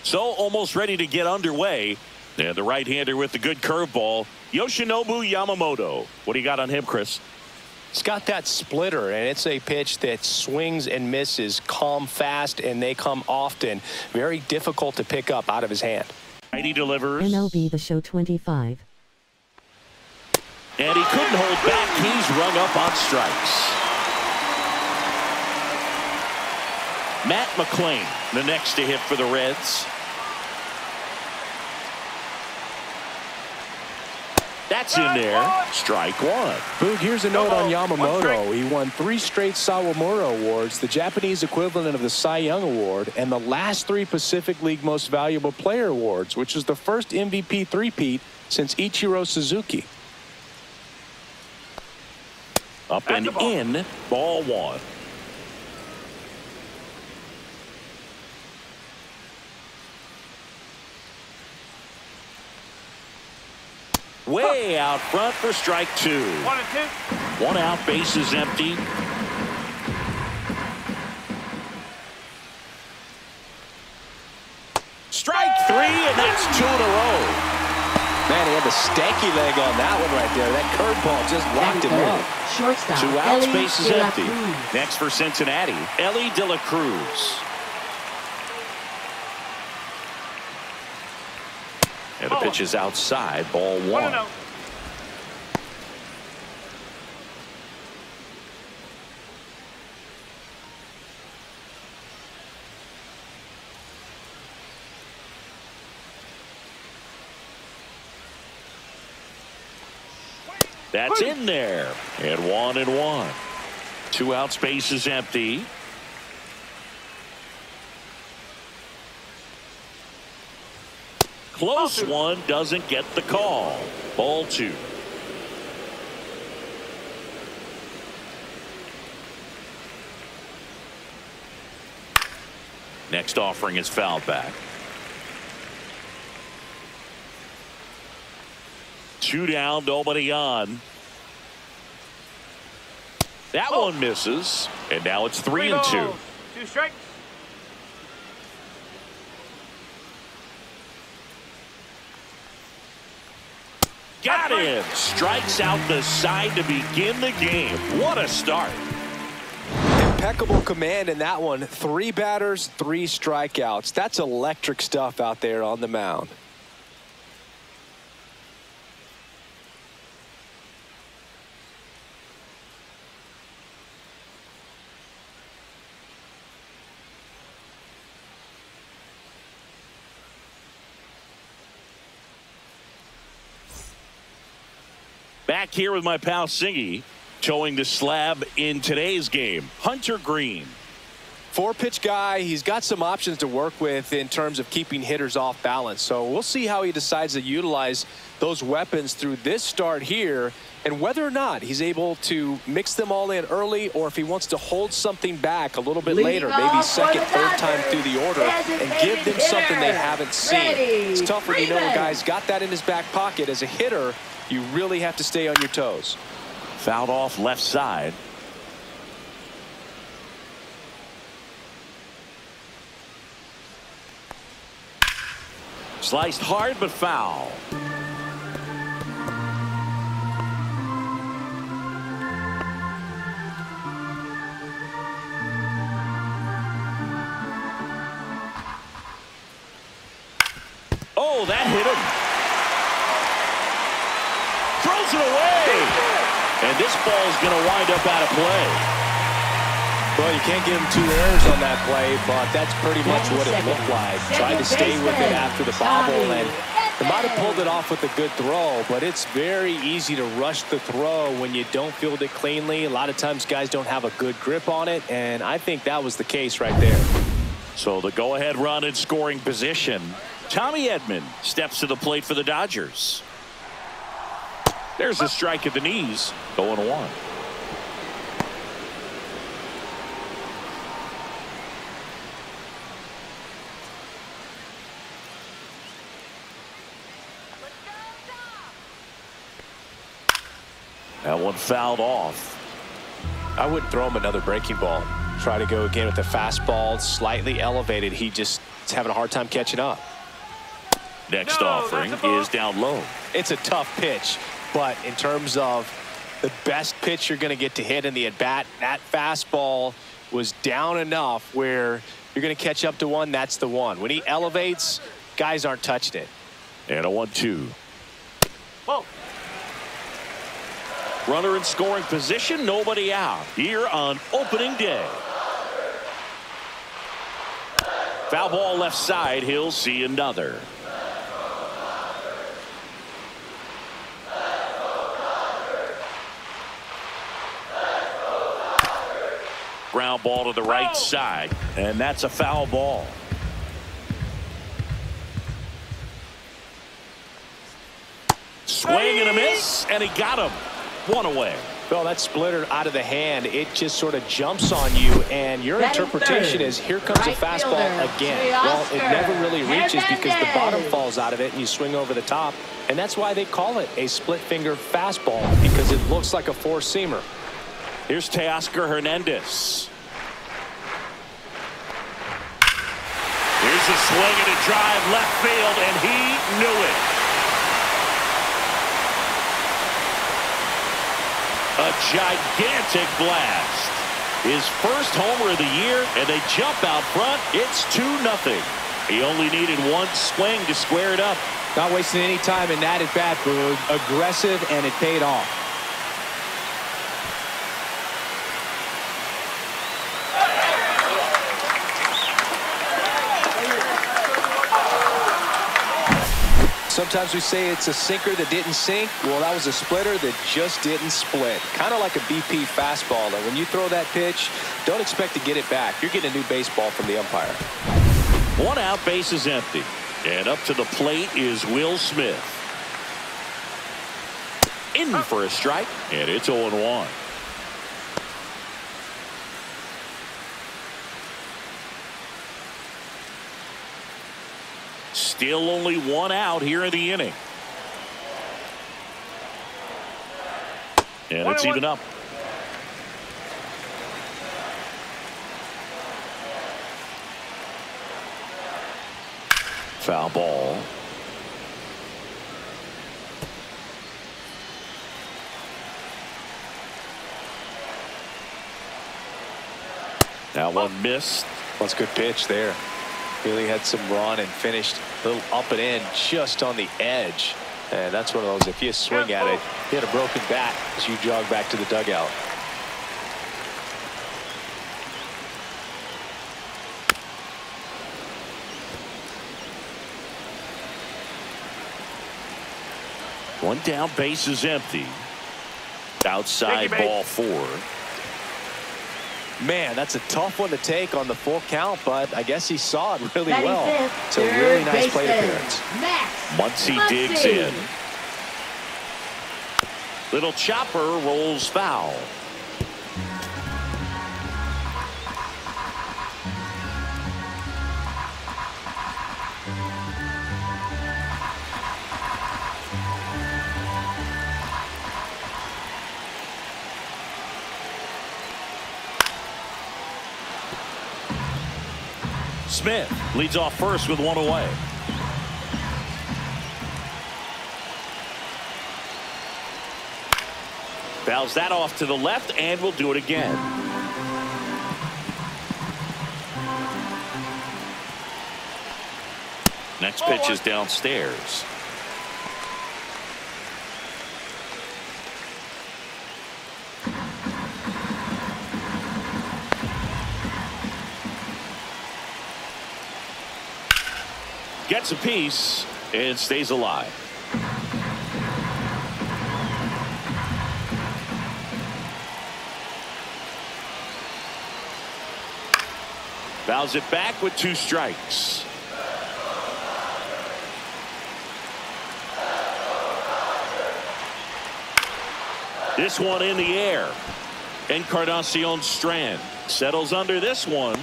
So almost ready to get underway. And the right-hander with the good curveball, Yoshinobu Yamamoto. What do you got on him, Chris? It's got that splitter, and it's a pitch that swings and misses, come fast, and they come often. Very difficult to pick up out of his hand. He delivers. MLB The Show 25. And he couldn't hold back. He's rung up on strikes. Matt McClain, the next to hit for the Reds. That's in there. Strike one. Boog, here's a note on Yamamoto. He won 3 straight Sawamura Awards, the Japanese equivalent of the Cy Young Award, and the last 3 Pacific League Most Valuable Player Awards, which is the first MVP three-peat since Ichiro Suzuki. Up and in. Ball one. Way out front for strike 2. 1-2. 1 out, bases empty. Strike 3, and that's 2 in a row. Man, he had the stanky leg on that one right there. That curveball just locked him up. Shortstop, 2 outs, Ellie bases De La empty. Cruz. Next for Cincinnati, Ellie De La Cruz. And the pitch is outside, ball 1. That's in there. And 1-1. 2 outs, bases empty. Close one, doesn't get the call. Ball 2. Next offering is fouled back. 2 down, nobody on. That one misses, and now it's 3-2. 2 strikes. Got him. Strikes out the side to begin the game. What a start. Impeccable command in that one. 3 batters, 3 strikeouts. That's electric stuff out there on the mound. Back here with my pal Singy, towing the slab in today's game, Hunter Green. 4-pitch guy. He's got some options to work with in terms of keeping hitters off balance. So we'll see how he decides to utilize those weapons through this start here, and whether or not he's able to mix them all in early, or if he wants to hold something back a little bit later, maybe second, third time through the order, and give them something they haven't seen. It's tough when you know a guy's got that in his back pocket. As a hitter, you really have to stay on your toes. Fouled off left side. Sliced hard but foul. Oh, that hit him. Throws it away. And this ball is going to wind up out of play. Well, you can't give him 2 errors on that play, but that's pretty much what it looked like. Tried to stay with it after the bobble, and they might have pulled it off with a good throw, but it's very easy to rush the throw when you don't field it cleanly. A lot of times guys don't have a good grip on it, and I think that was the case right there. So the go-ahead run in scoring position. Tommy Edman steps to the plate for the Dodgers. There's a strike at the knees. 0-1. That one fouled off. I wouldn't throw him another breaking ball. Try to go again with the fastball, slightly elevated. He just It's having a hard time catching up. Next offering is down low. It's a tough pitch, but in terms of the best pitch you're going to get to hit in the at-bat, that fastball was down enough where you're going to catch up to one. That's the one. When he elevates, guys aren't touching it. And a 1-2. Whoa. Runner in scoring position, nobody out here on opening day. Foul ball left side. He'll see another. Ground ball to the right side, and that's a foul ball. Swing and a miss, and he got him. One away. Well, that splitter out of the hand, it just sort of jumps on you, and your interpretation is here comes a fastball again. Well, it never really reaches because the bottom falls out of it and you swing over the top, and that's why they call it a split finger fastball, because it looks like a four-seamer. Here's Teoscar Hernandez. Here's a swing and a drive left field, and he knew it. A gigantic blast. His first homer of the year, and they jump out front. It's 2-0. He only needed one swing to square it up. Not wasting any time in that at-bat, Boog. Aggressive, and it paid off. Sometimes we say it's a sinker that didn't sink. Well, that was a splitter that just didn't split. Kind of like a BP fastball. And when you throw that pitch, don't expect to get it back. You're getting a new baseball from the umpire. 1 out, base is empty. And up to the plate is Will Smith. In for a strike, and it's 0-1. Still only 1 out here in the inning. And it's even up. Foul ball. Now one missed. That's a good pitch there. Really had some run and finished a little up and in just on the edge. And that's one of those, if you swing at it, you had a broken bat as you jog back to the dugout. One down, base is empty. Outside ball 4. Man, that's a tough one to take on the full count, but I guess he saw it really well. It's a really nice plate appearance. Muncy digs in. Little chopper rolls foul. Smith leads off first with 1 away. Fouls that off to the left, and will do it again. Next pitch is downstairs. Gets a piece and stays alive. Fouls it back with 2 strikes. This one in the air. Encarnacion Strand settles under this one.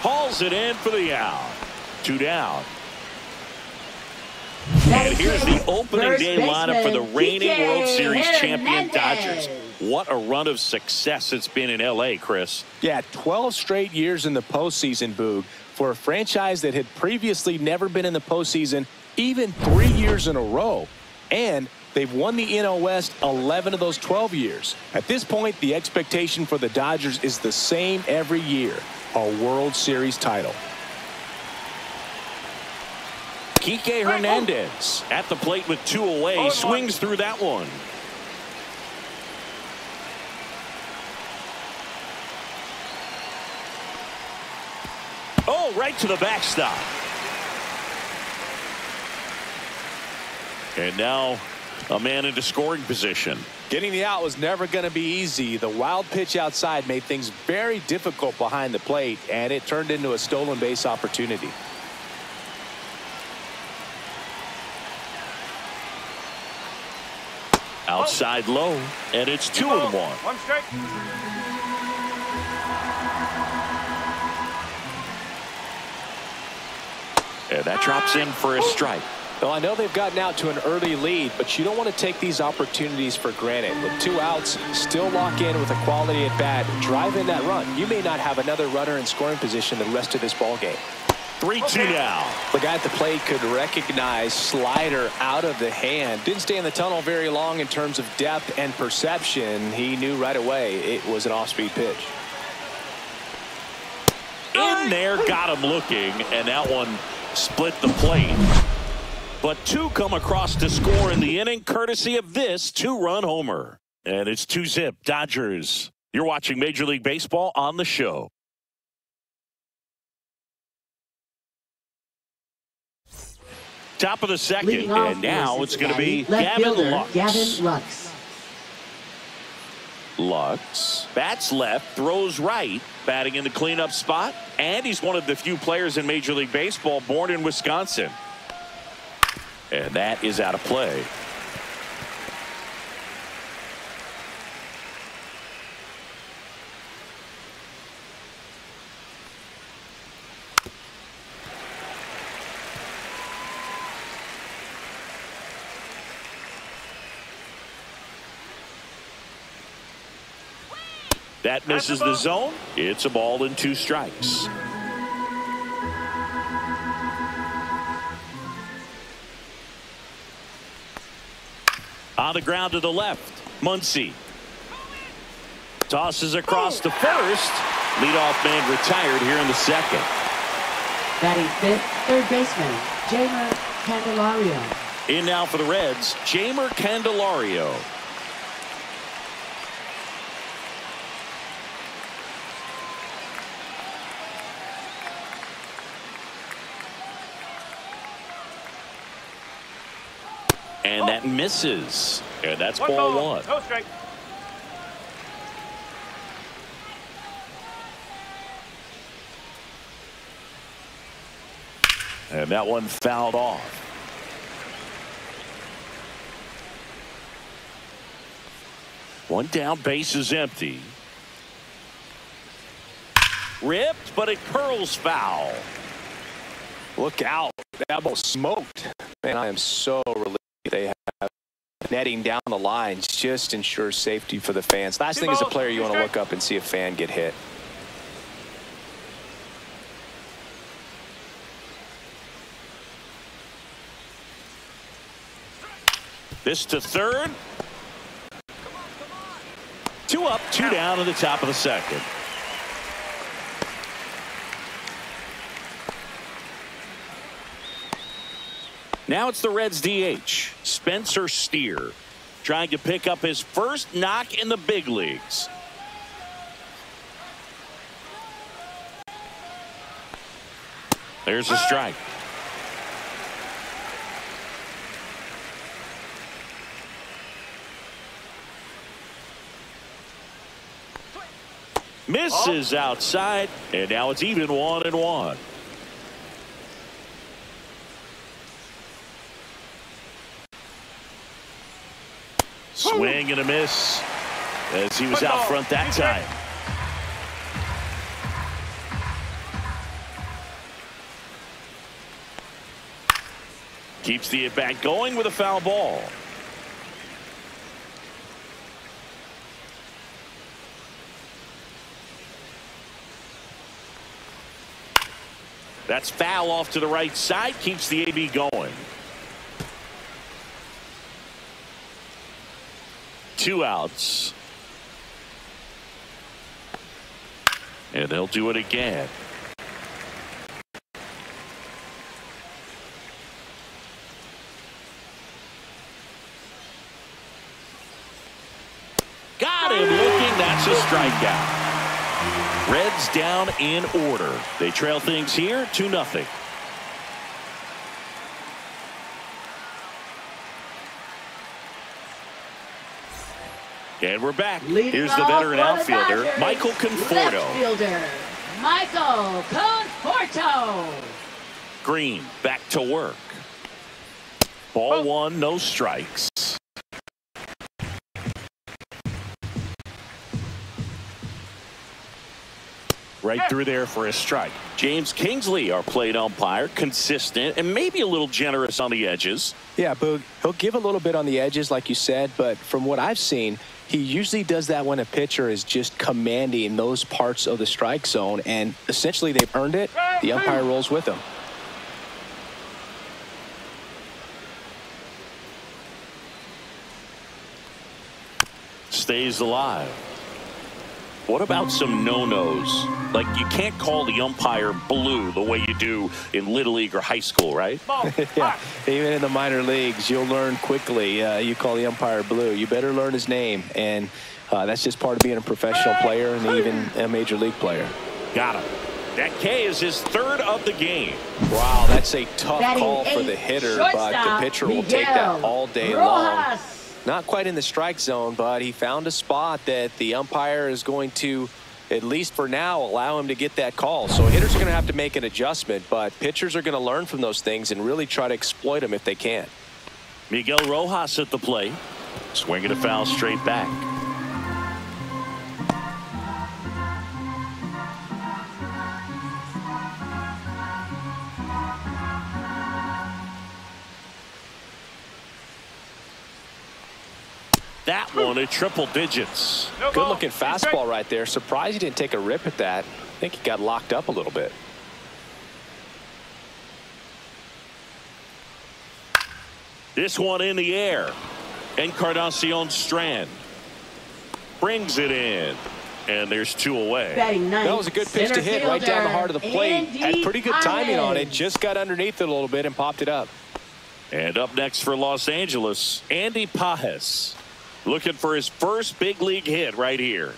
Hauls it in for the out. 2 down. And here's the opening day lineup for the reigning World Series champion Dodgers. What a run of success it's been in L.A., Chris. Yeah, 12 straight years in the postseason, Boog. for a franchise that had previously never been in the postseason even 3 years in a row. And they've won the NL West 11 of those 12 years. At this point, the expectation for the Dodgers is the same every year, a World Series title. Kike Hernandez at the plate with 2 away, swings through that one. Oh, right to the backstop. And now a man into scoring position. Getting the out was never going to be easy. The wild pitch outside made things very difficult behind the plate, and it turned into a stolen base opportunity. Outside low, and it's 2-1. One strike. And that drops in for a strike. Well, I know they've gotten out to an early lead, but you don't want to take these opportunities for granted. With 2 outs, still lock in with a quality at bat, drive in that run. You may not have another runner in scoring position the rest of this ball game. 3-2 now. The guy at the plate could recognize slider out of the hand. Didn't stay in the tunnel very long in terms of depth and perception. He knew right away it was an off-speed pitch. In there, got him looking, and that one split the plate. But 2 come across to score in the inning, courtesy of this 2-run homer. And it's 2-zip Dodgers. You're watching Major League Baseball on the show. Top of the second, and now it's going to be Gavin Lux. Gavin Lux. Lux bats left, throws right, batting in the cleanup spot, and he's one of the few players in Major League Baseball born in Wisconsin. And that is out of play. That misses the zone. It's a ball and 2 strikes. On the ground to the left, Muncy tosses across to first. Leadoff man retired here in the second. Batting 5th, third baseman, Jamer Candelario. In now for the Reds, Jamer Candelario. And that misses. And that's ball 1. No strike. And that one fouled off. One down, base is empty. Ripped, but it curls foul. Look out. That ball smoked. Man, I am so relieved they have netting down the lines. Just ensures safety for the fans. Last thing as a player, you want to look up and see a fan get hit. This to third. 2 up, 2 down in the top of the second. Now it's the Reds DH, Spencer Steer, trying to pick up his first knock in the big leagues. There's a strike. Misses outside, and now it's even 1-1. Swing and a miss as he was out front that time. Keeps the at-bat going with a foul ball. That's foul off to the right side. Keeps the AB going. 2 outs. And they'll do it again. Got him looking. That's a strikeout. Reds down in order. They trail things here 2-0. And we're back. Here's the veteran outfielder, Michael Conforto. Left fielder, Michael Conforto. Green back to work. Ball 1, no strikes. Right through there for a strike. James Kingsley, our plate umpire, consistent and maybe a little generous on the edges. Yeah, Boog, he'll give a little bit on the edges, like you said, but from what I've seen, he usually does that when a pitcher is just commanding those parts of the strike zone, and essentially they've earned it. The umpire rolls with them. Stays alive. What about some no-nos? Like, you can't call the umpire blue the way you do in Little League or high school, right? Yeah, even in the minor leagues, you'll learn quickly. You call the umpire blue. You better learn his name, and that's just part of being a professional player and even a major league player. Got him. That K is his 3rd of the game. Wow, that's a tough Batting call for 8, the hitter, shortstop, but the pitcher will take that all day long. Rojas. Not quite in the strike zone, but he found a spot that the umpire is going to, at least for now, allow him to get that call. So hitters are going to have to make an adjustment, but pitchers are going to learn from those things and really try to exploit them if they can. Miguel Rojas at the plate. Swinging a foul straight back. That one at triple digits. Good looking fastball right there. Surprised he didn't take a rip at that. I think he got locked up a little bit. This one in the air. Encarnacion Strand brings it in. And there's 2 away. Batting 9th, That was a good pitch to hit right down the heart of the plate. Had pretty good timing on it. Just got underneath it a little bit and popped it up. And up next for Los Angeles, Andy Pages. Looking for his first big league hit right here.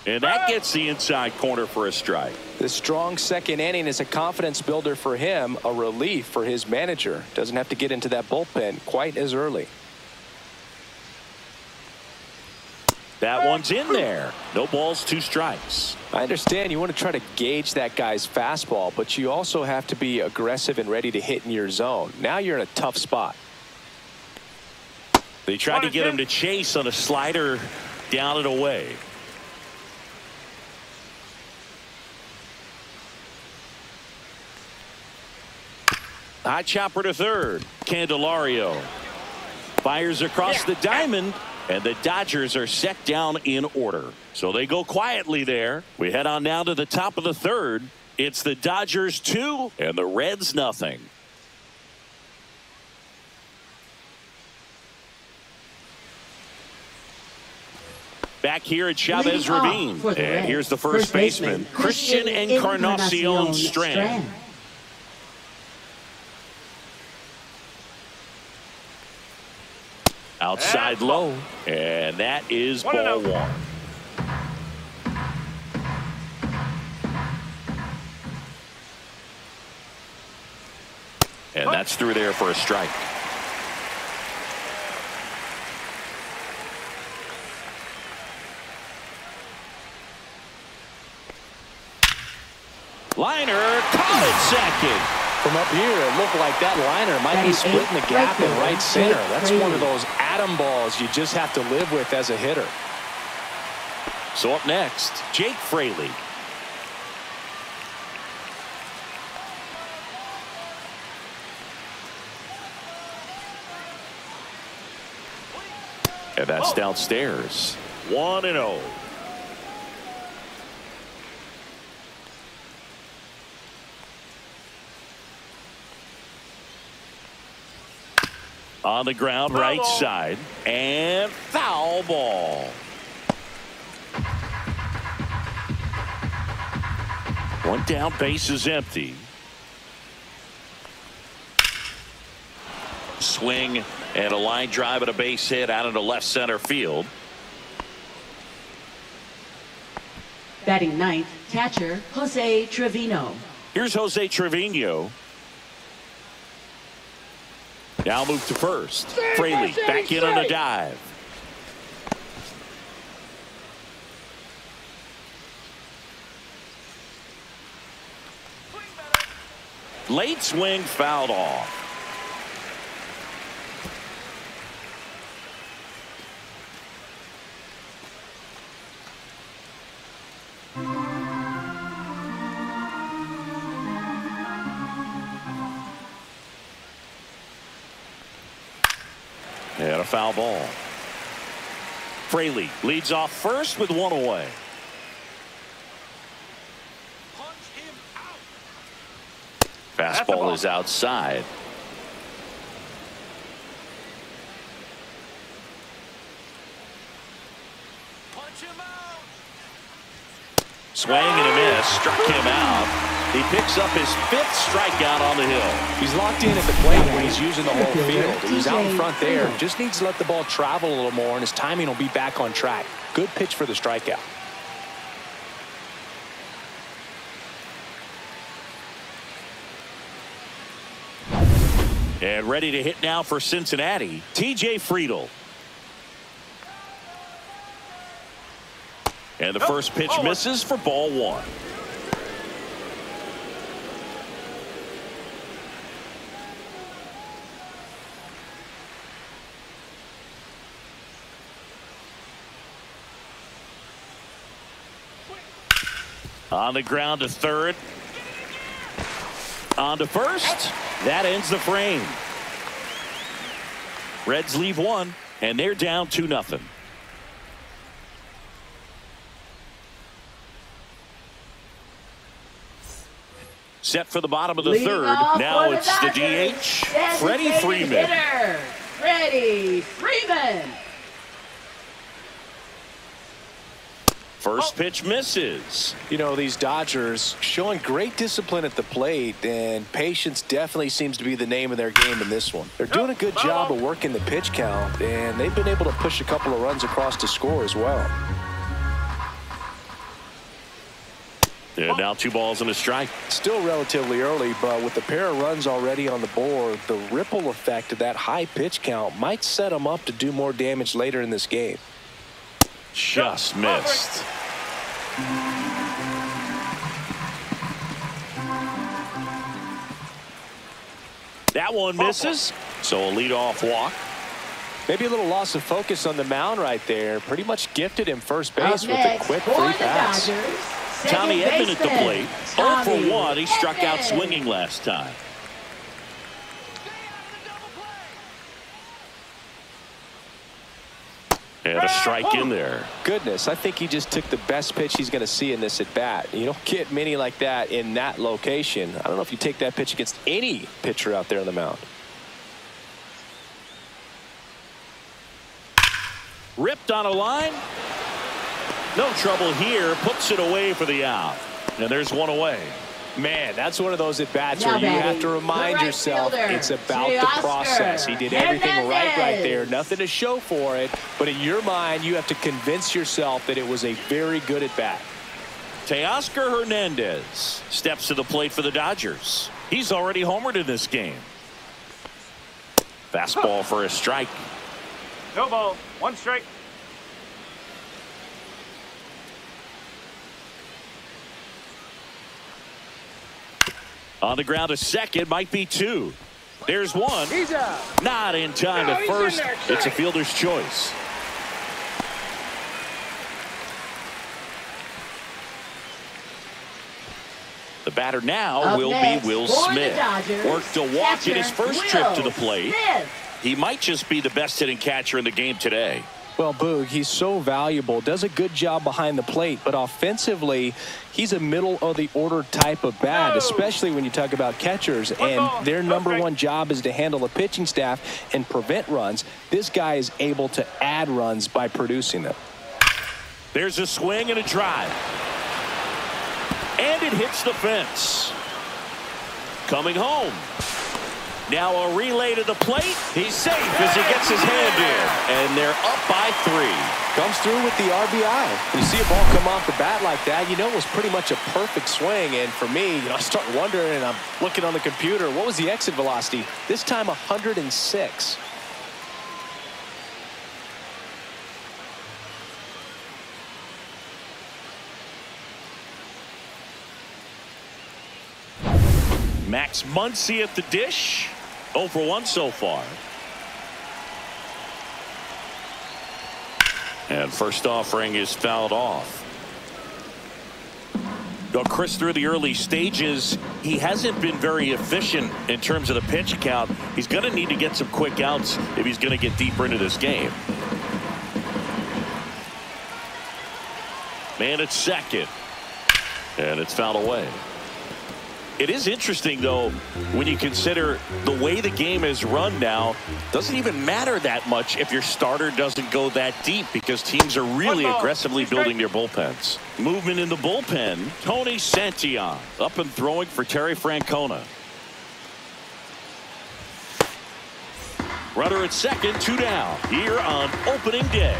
And that gets the inside corner for a strike. The strong second inning is a confidence builder for him, a relief for his manager. Doesn't have to get into that bullpen quite as early. That one's in there. No balls, 2 strikes. I understand you want to try to gauge that guy's fastball, but you also have to be aggressive and ready to hit in your zone. Now you're in a tough spot. They tried to get him to chase on a slider down and away. High chopper to third. Candelario fires across the diamond, and the Dodgers are set down in order. So they go quietly there. We head on down to the top of the 3rd. It's the Dodgers 2 and the Reds nothing. Back here at Chavez Ravine. And here's the first baseman, Christian Encarnacion Strand. Outside low. And that is ball 1. And that's through there for a strike. Liner caught it second. From up here, it looked like that liner might be splitting the gap in right center. That's one of those atom balls you just have to live with as a hitter. So up next, Jake Fraley. And that's downstairs. 1-0. On the ground, right side, and foul ball. One down, base is empty. Swing and a line drive and a base hit out into left center field. Batting ninth, catcher Jose Trevino. Here's Jose Trevino. Now move to first. Fraley back in on a dive. Late swing fouled off. And a foul ball. Fraley leads off first with one away. Fastball is outside. Swing and a miss. Struck him out. He picks up his 5th strikeout on the hill. He's locked in at the plate when he's using the whole field. He's out in front there. Just needs to let the ball travel a little more, and his timing will be back on track. Good pitch for the strikeout. And ready to hit now for Cincinnati, T.J. Friedl. And the first pitch misses for ball 1. On the ground to third. On to first. That ends the frame. Reds leave 1, and they're down 2-0. Set for the bottom of the third. Now it's the DH, Freddie Freeman. Freddie Freeman. First pitch misses. You know, these Dodgers showing great discipline at the plate, and patience definitely seems to be the name of their game in this one. They're doing a good job of working the pitch count, and they've been able to push a couple of runs across to score as well. And now 2 balls and a strike. Still relatively early, but with a pair of runs already on the board, the ripple effect of that high pitch count might set them up to do more damage later in this game. Just missed. That one misses. So a leadoff walk. Maybe a little loss of focus on the mound right there. Pretty much gifted him first base with a quick free pass. Tommy Edman at the plate. 0 for 1. He struck out swinging last time. And a strike in there. Goodness, I think he just took the best pitch he's going to see in this at bat. You don't get many like that in that location. I don't know if you take that pitch against any pitcher out there on the mound. Ripped on a line. No trouble here. Puts it away for the out. And there's one away. Man, that's one of those at-bats where you have to remind yourself it's about the process. He did everything right there. Nothing to show for it. But in your mind, you have to convince yourself that it was a very good at-bat. Teoscar Hernandez steps to the plate for the Dodgers. He's already homered in this game. Fastball for a strike. No ball. 1 strike. On the ground to second, might be 2. There's 1. He's out. Not in time at first. It's a fielder's choice. The batter now will be Will Smith. Worked a walk in his first trip to the plate. He might just be the best hitting catcher in the game today. Well, Boog, he's so valuable, does a good job behind the plate, but offensively, he's a middle-of-the-order type of bat, especially when you talk about catchers, and their number one job is to handle the pitching staff and prevent runs. This guy is able to add runs by producing them. There's a swing and a drive. And it hits the fence. Coming home. Now a relay to the plate. He's safe as he gets his hand in. And they're up by 3. Comes through with the RBI. When you see a ball come off the bat like that, you know it was pretty much a perfect swing. And for me, I start wondering, and I'm looking on the computer, what was the exit velocity? This time 106. Max Muncy at the dish. 0 for 1 so far. And first offering is fouled off. Though Chris, through the early stages, he hasn't been very efficient in terms of the pitch count. He's going to need to get some quick outs if he's going to get deeper into this game. Man at second. And it's fouled away. It is interesting, though, when you consider the way the game is run now, doesn't even matter that much if your starter doesn't go that deep because teams are really aggressively building their bullpens. Movement in the bullpen, Tony Santillan up and throwing for Terry Francona. Runner at second, 2 down here on opening day.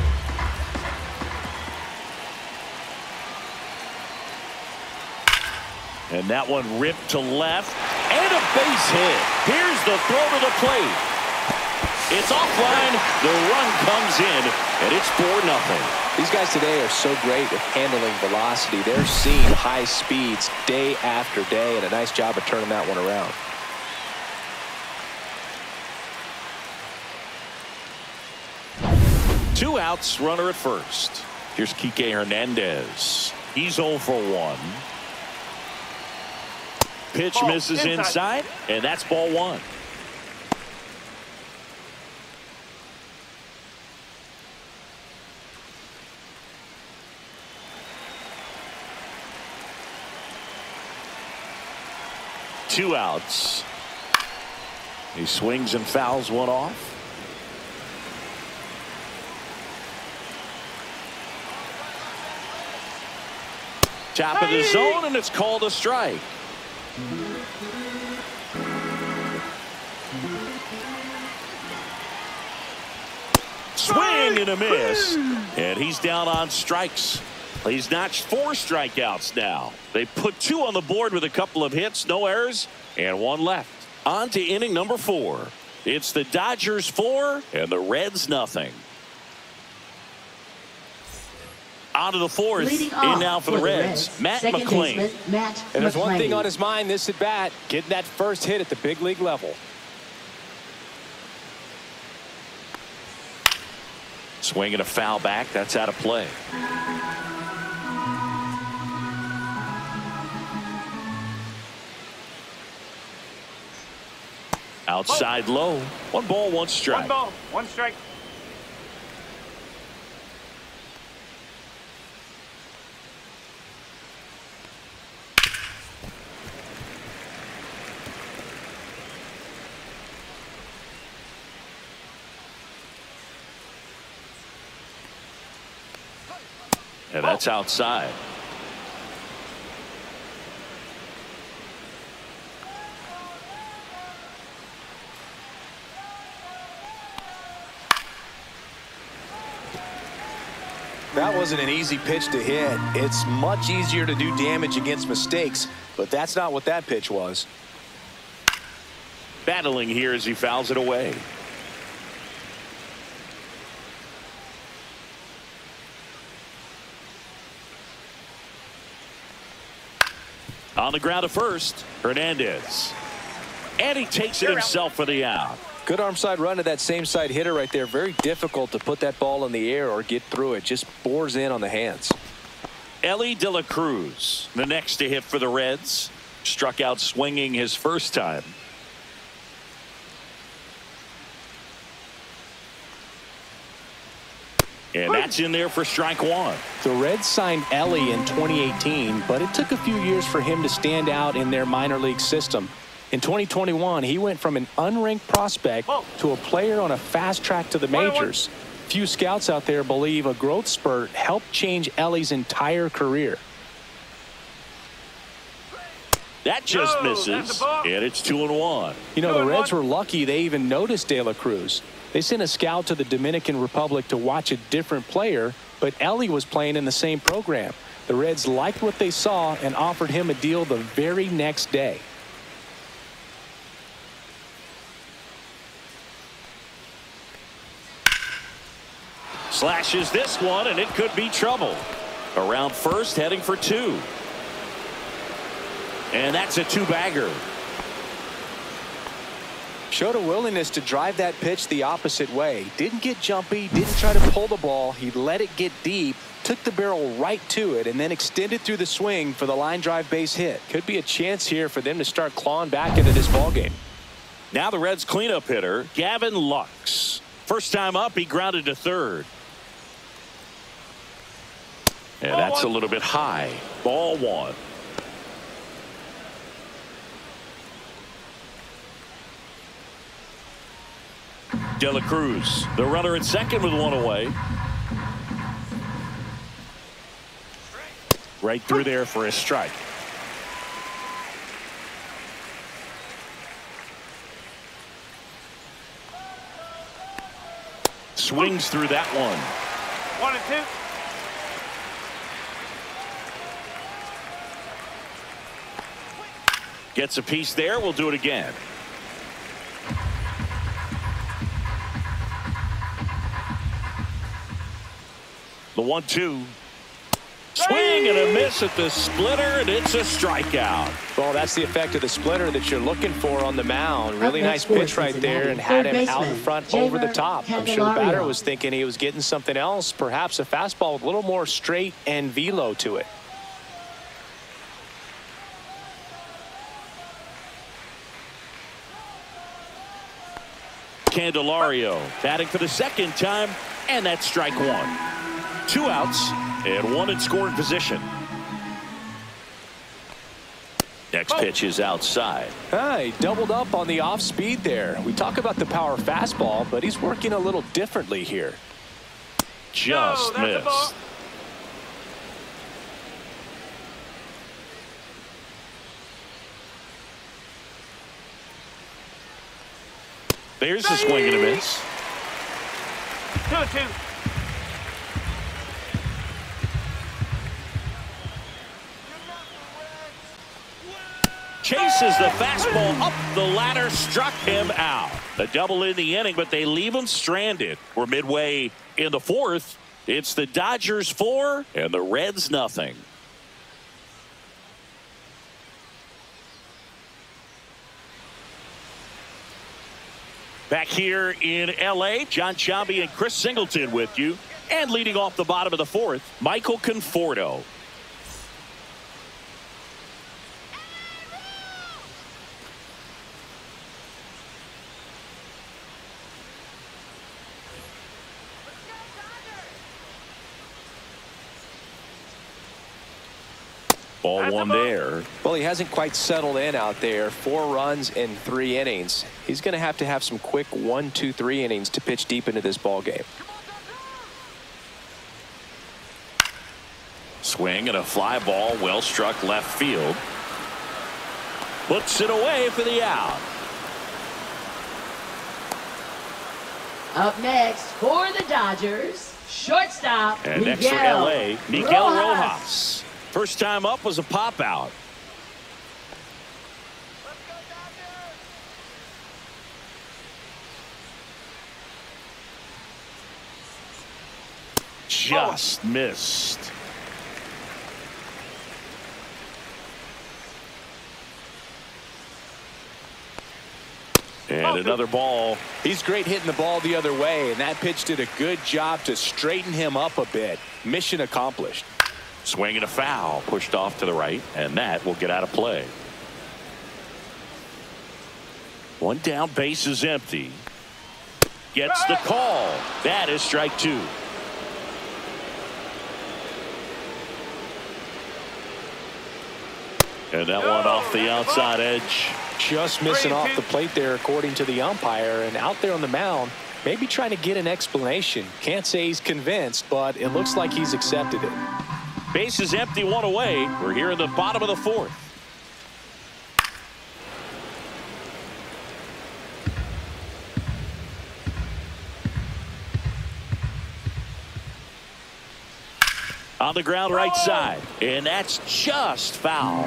And that one ripped to left. And a base hit. Here's the throw to the plate. It's offline. The run comes in. And it's 4-0. These guys today are so great at handling velocity. They're seeing high speeds day after day. And a nice job of turning that one around. Two outs, runner at first. Here's Kike Hernandez. He's 0 for 1. Pitch misses inside, and that's ball 1. Two outs. He swings and fouls one off. Top of the zone, and it's called a strike. Swing and a miss, and he's down on strikes. He's notched 4 strikeouts now. They put 2 on the board with a couple of hits, no errors, and 1 left. On to inning number 4. It's the Dodgers 4 and the Reds nothing. On to the 4th. In now for the Reds. Matt McClain. And there's one thing on his mind this at bat, getting that first hit at the big league level. Swinging a foul back. That's out of play. Outside low. 1 ball, 1 strike. 1 ball, 1 strike. And that's outside. That wasn't an easy pitch to hit. It's much easier to do damage against mistakes, but that's not what that pitch was. Battling here as he fouls it away. On the ground to first, Hernandez. And he takes it himself for the out. Good arm side run to that same side hitter right there. Very difficult to put that ball in the air or get through it. Just bores in on the hands. Ellie De La Cruz, the next to hit for the Reds. Struck out swinging his first time. And that's in there for strike one. The Reds signed Ellie in 2018, but it took a few years for him to stand out in their minor league system. In 2021, he went from an unranked prospect to a player on a fast track to the majors. Few scouts out there believe a growth spurt helped change Ellie's entire career. That just misses, and it's 2-1. You know, the Reds were lucky they even noticed De La Cruz. They sent a scout to the Dominican Republic to watch a different player, but Ellie was playing in the same program. The Reds liked what they saw and offered him a deal the very next day. Slashes this one, and it could be trouble. Around first, heading for two. And that's a two-bagger. Showed a willingness to drive that pitch the opposite way. Didn't get jumpy, didn't try to pull the ball. He let it get deep, took the barrel right to it, and then extended through the swing for the line drive base hit. Could be a chance here for them to start clawing back into this ballgame. Now the Reds cleanup hitter, Gavin Lux. First time up, he grounded to third. And that's a little bit high. Ball one. De La Cruz, the runner at second with one away. Right through there for a strike. Swings through that one. 1-2. Gets a piece there. We'll do it again. The 1-2. Swing and a miss at the splitter, and it's a strikeout. Well, that's the effect of the splitter that you're looking for on the mound. Really nice pitch right there, and had him out in front over the top. I'm sure the batter was thinking he was getting something else, perhaps a fastball with a little more straight and velo to it. Candelario batting for the second time, and that's strike one. 2 outs and 1 in scoring position. Next pitch is outside. He doubled up on the off speed there. We talk about the power fastball, but he's working a little differently here. Just missed. There's a swing and a miss. 2-2. Chases the fastball up the ladder, struck him out. A double in the inning, but they leave him stranded. We're midway in the fourth. It's the Dodgers 4 and the Reds nothing. Back here in L.A., John Sciambi and Chris Singleton with you. And leading off the bottom of the fourth, Michael Conforto. Ball one there. Well, he hasn't quite settled in out there. 4 runs in 3 innings. He's going to have some quick 1, 2, 3 innings to pitch deep into this ball game. Swing and a fly ball, well struck left field. Puts it away for the out. Up next for the Dodgers, shortstop And next for L.A., Miguel Rojas. First time up was a pop out. Just missed. And another ball. He's great hitting the ball the other way, and that pitch did a good job to straighten him up a bit. Mission accomplished. Swing and a foul, pushed off to the right, and that will get out of play. One down, base is empty. Gets the call. That is strike 2. And that one off the outside edge. Just missing off the plate there, according to the umpire. And out there on the mound, maybe trying to get an explanation. Can't say he's convinced, but it looks like he's accepted it. Base is empty, one away. We're here in the bottom of the fourth. On the ground right side, and that's just foul.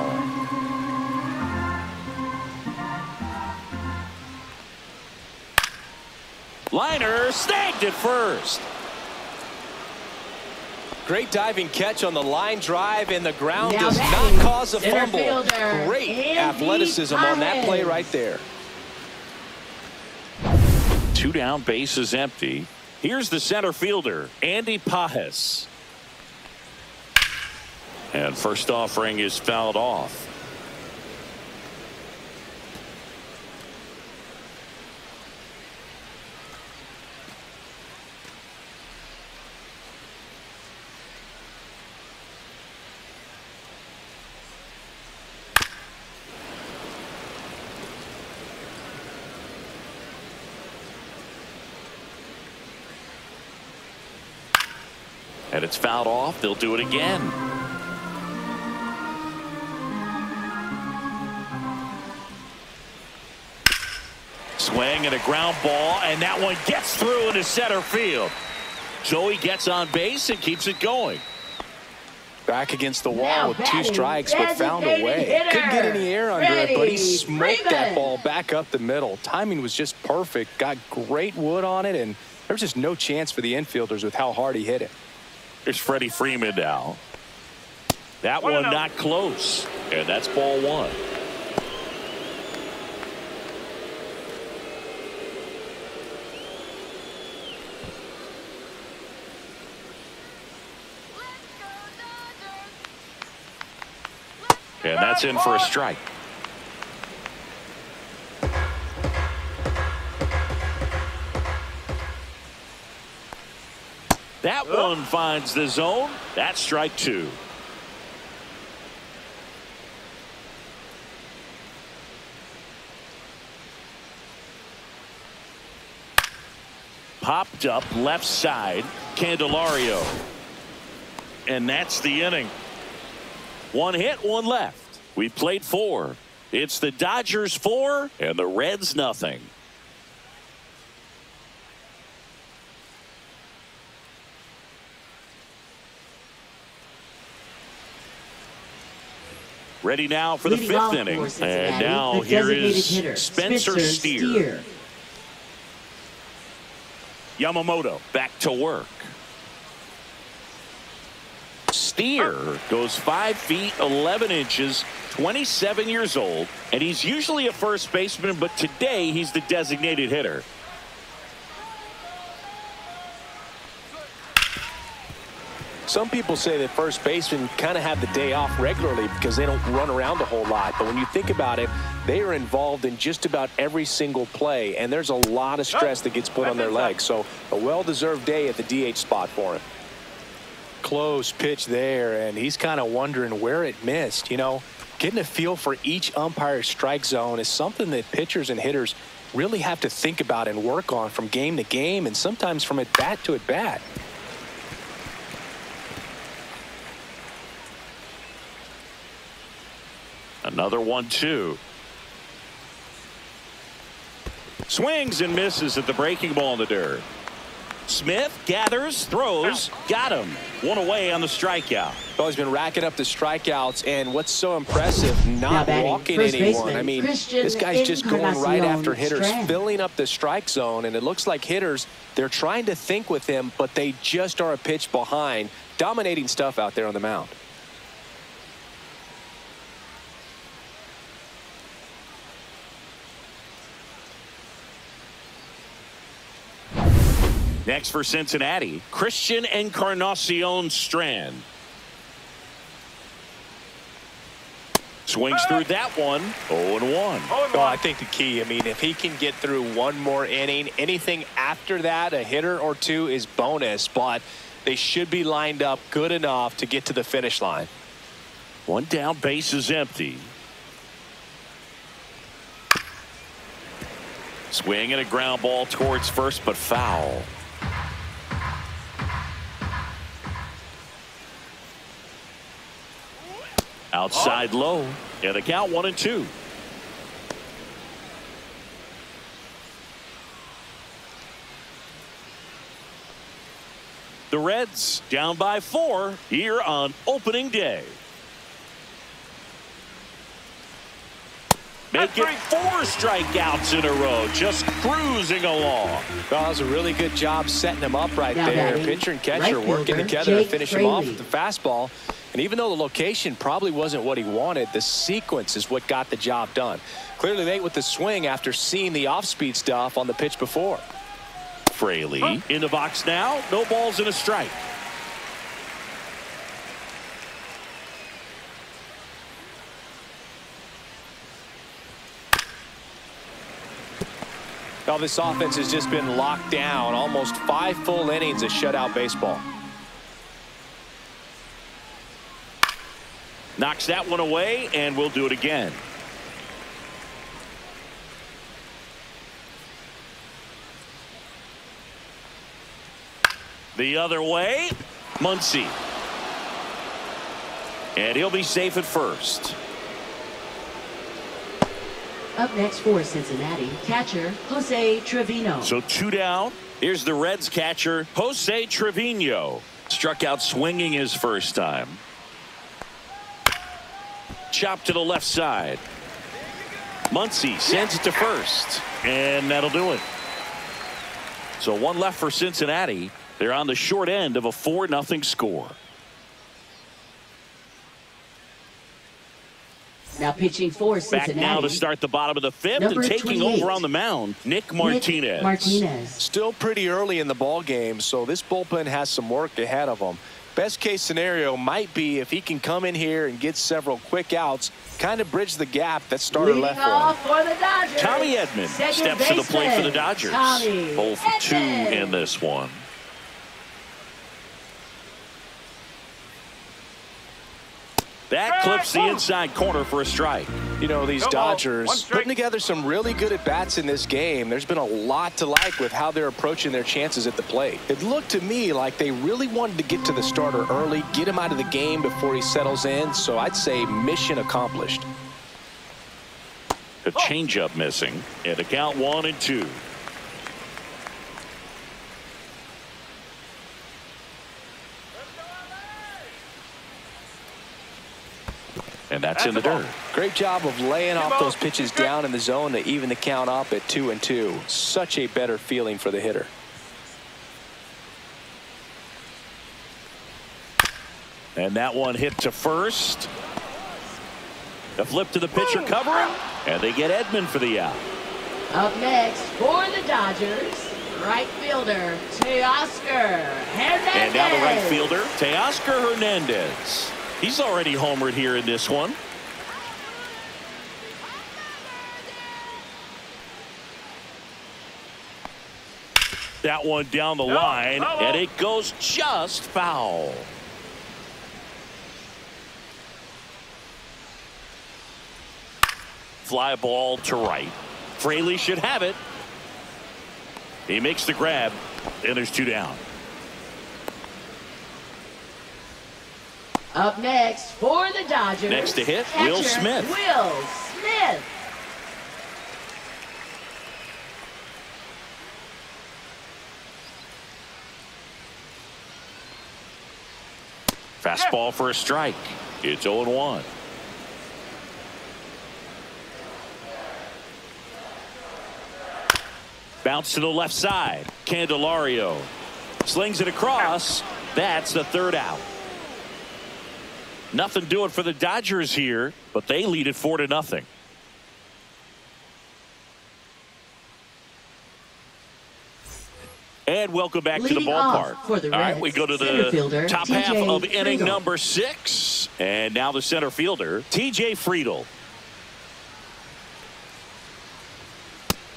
Liner snagged at first. Great diving catch on the line drive, and the ground Now does batting, not cause a center fumble. fielder, Great Andy athleticism on that play Paez. right there. 2 down, base is empty. Here's the center fielder, Andy Paez. And first offering is fouled off. And it's fouled off. They'll do it again. Swing and a ground ball, and that one gets through into center field. Joey gets on base and keeps it going. Back against the wall Now with 2 batting, strikes, but found a way. designated Couldn't get any air under it, but he Freddie smoked that Freeman. ball back up the middle. Timing was just perfect. Got great wood on it, and there was just no chance for the infielders with how hard he hit it. Here's Freddie Freeman now. That one 1-0. not close, and that's ball 1. And that's in for a strike. That one finds the zone. That's strike 2. Popped up left side, Candelario. And that's the inning. 1 hit, 1 left. We played 4. It's the Dodgers 4 and the Reds nothing. Ready now for the Leading off 5th for inning. Cincinnati, And now the here designated is hitter, Spencer Steer. Yamamoto back to work. Steer goes 5 feet 11 inches, 27 years old, and he's usually a first baseman, but today he's the designated hitter. Some people say that first basemen kind of have the day off regularly because they don't run around a whole lot. But when you think about it, they are involved in just about every single play, and there's a lot of stress that gets put on their legs. So a well-deserved day at the DH spot for him. Close pitch there, and he's kind of wondering where it missed. You know, getting a feel for each umpire's strike zone is something that pitchers and hitters really have to think about and work on from game to game, and sometimes from at bat to at bat. Another 1-2. Swings and misses at the breaking ball in the dirt. Smith gathers, throws, got him. 1 away on the strikeout. Well, he's been racking up the strikeouts, and what's so impressive, Now not batting, walking first anyone. baseman, I mean, Christian this guy's just going right after hitters, Strand. filling up the strike zone, and it looks like hitters, they're trying to think with him, but they just are a pitch behind. Dominating stuff out there on the mound. Next for Cincinnati, Christian Encarnacion Strand. Swings through that one. 0-1. Oh, I think the key, I mean, if he can get through one more inning, anything after that, a hitter or two is bonus, but they should be lined up good enough to get to the finish line. 1 down, base is empty. Swing and a ground ball towards first, but foul. Outside low, and the count 1-2. The Reds down by 4 here on opening day. Make it 4 strikeouts in a row, just cruising along. Well, that was a really good job setting him up right there. Pitcher and catcher working together to finish him off with the fastball. And even though the location probably wasn't what he wanted, the sequence is what got the job done. Clearly late with the swing after seeing the off-speed stuff on the pitch before. Fraley in the box now. No balls and a strike. Now this offense has just been locked down. Almost 5 full innings of shutout baseball. Knocks that one away, and we'll do it again. The other way, Muncy. And he'll be safe at first. Up next for Cincinnati, catcher Jose Trevino. So 2 down. Here's the Reds catcher, Jose Trevino. Struck out swinging his first time. Chop to the left side. Muncy sends it to first, and that'll do it. So 1 left for Cincinnati. They're on the short end of a 4-0 score. Now pitching for Cincinnati. Back now to start the bottom of the 5th, and taking 28. over on the mound, Nick Martinez. Still pretty early in the ball game, so this bullpen has some work ahead of them. Best case scenario might be if he can come in here and get several quick outs, kind of bridge the gap that starter left for the Dodgers. Tommy Edman steps to the plate for the Dodgers. 0 for 2 in this one. That clips the inside corner for a strike. You know, these Dodgers putting together some really good at-bats in this game. There's been a lot to like with how they're approaching their chances at the plate. It looked to me like they really wanted to get to the starter early, get him out of the game before he settles in. So I'd say mission accomplished. The changeup missing, and the count 1-2. And that's in the dirt. Great job of laying off those pitches down in the zone to even the count up at 2-2. Such a better feeling for the hitter. And that one hit to first. The flip to the pitcher covering, and they get Edman for the out. Up next for the Dodgers, right fielder Teoscar Hernandez. And now the right fielder Teoscar Hernandez. He's already homered here in this one. That one down the line, and it goes just foul. Fly ball to right. Fraley should have it. He makes the grab, and there's 2 down. Up next for the Dodgers. Next to hit, catcher, Will Smith. Will Smith. Fastball for a strike. It's 0-1. Bounce to the left side. Candelario slings it across. That's the 3rd out. Nothing doing for the Dodgers here, but they lead it 4-0. And welcome back to the ballpark. For the Reds, all right, we go to the top half of inning Friedel. number 6. And now the center fielder, TJ Friedel.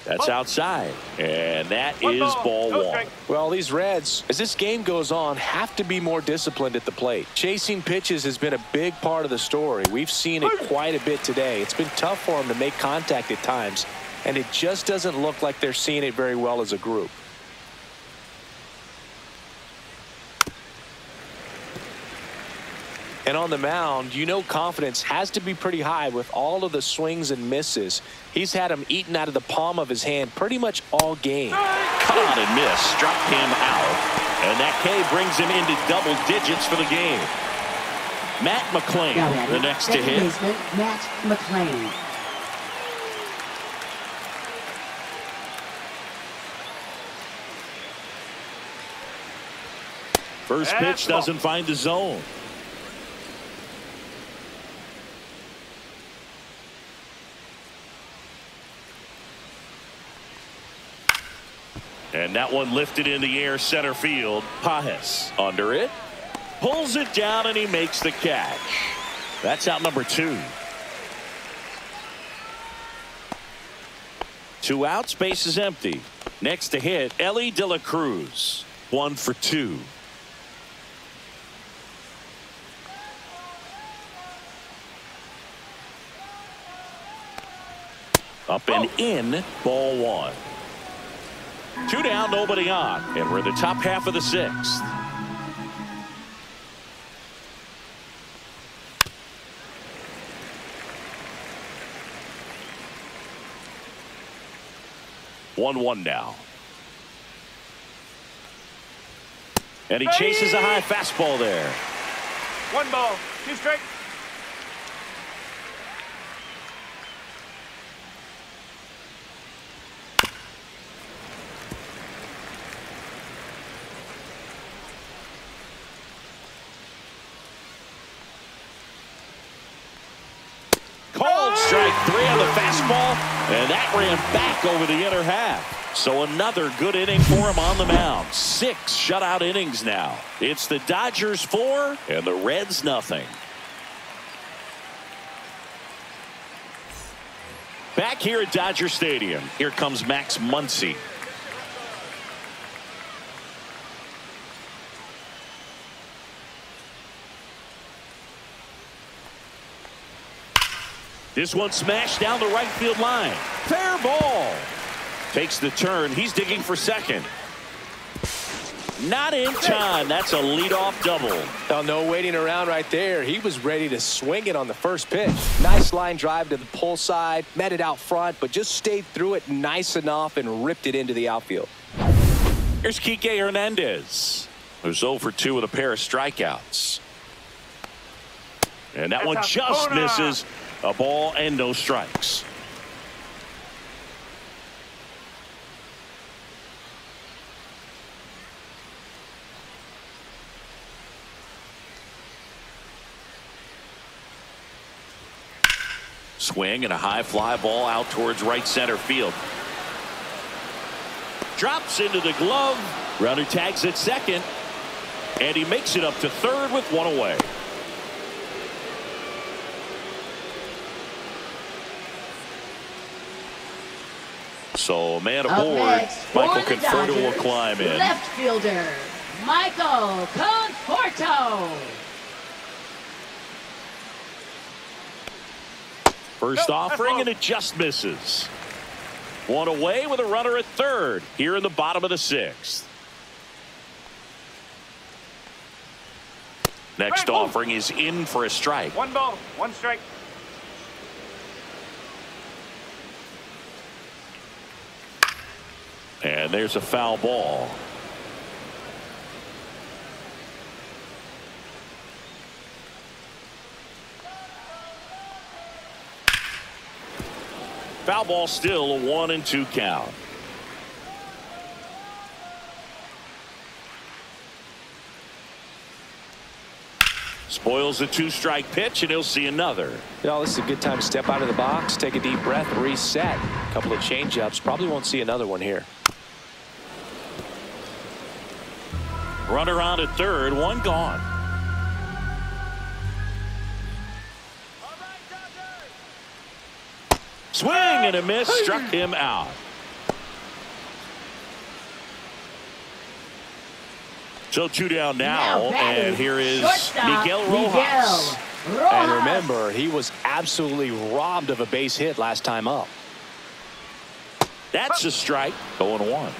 That's outside, and that is ball 1. Well, these Reds, as this game goes on, have to be more disciplined at the plate. Chasing pitches has been a big part of the story. We've seen it quite a bit today. It's been tough for them to make contact at times. and it just doesn't look like they're seeing it very well as a group. And on the mound, you know confidence has to be pretty high with all of the swings and misses. He's had them eaten out of the palm of his hand pretty much all game. Caught and missed, struck him out. And that K brings him into double digits for the game. Matt McClain, the next to hit. Matt McClain. First pitch doesn't find the zone. And that one lifted in the air center field. Pajes under it. Pulls it down and he makes the catch. That's out number 2. 2 outs, base is empty. Next to hit, Ellie De La Cruz. 1 for 2. Up and in, ball 1. 2 down, nobody on, and we're in the top half of the 6th. One now. And he chases a high fastball there. 1 ball, 2 strikes. Called strike 3 on the fastball, and that ran back over the inner half. So another good inning for him on the mound. 6 shutout innings now. It's the Dodgers 4 and the Reds nothing. Back here at Dodger Stadium, here comes Max Muncy. This one smashed down the right field line. Fair ball. Takes the turn. He's digging for second. Not in time. That's a leadoff double. Oh, no waiting around right there. He was ready to swing it on the first pitch. Nice line drive to the pull side. Met it out front, but just stayed through it nice enough and ripped it into the outfield. Here's Kike Hernandez, who's 0 for 2 with a pair of strikeouts. And that one just misses. A ball and no strikes. Swing and a high fly ball out towards right center field. Drops into the glove. Runner tags at second. And he makes it up to third with 1 away. So a man aboard. Michael Conforto will climb in. Left fielder, Michael Conforto. First offering and it just misses. 1 away with a runner at third here in the bottom of the 6th. Next offering is in for a strike. 1 ball, 1 strike. And there's a foul ball. Foul ball, still a 1-2 count. Spoils a 2-strike pitch, and he'll see another. You know, this is a good time to step out of the box, take a deep breath, reset. A couple of change-ups. Probably won't see another one here. Runner on at third, 1 gone. Swing and a miss, struck him out. So 2 down now, and here is Miguel Rojas. And remember, he was absolutely robbed of a base hit last time up. That's a strike. 0-1.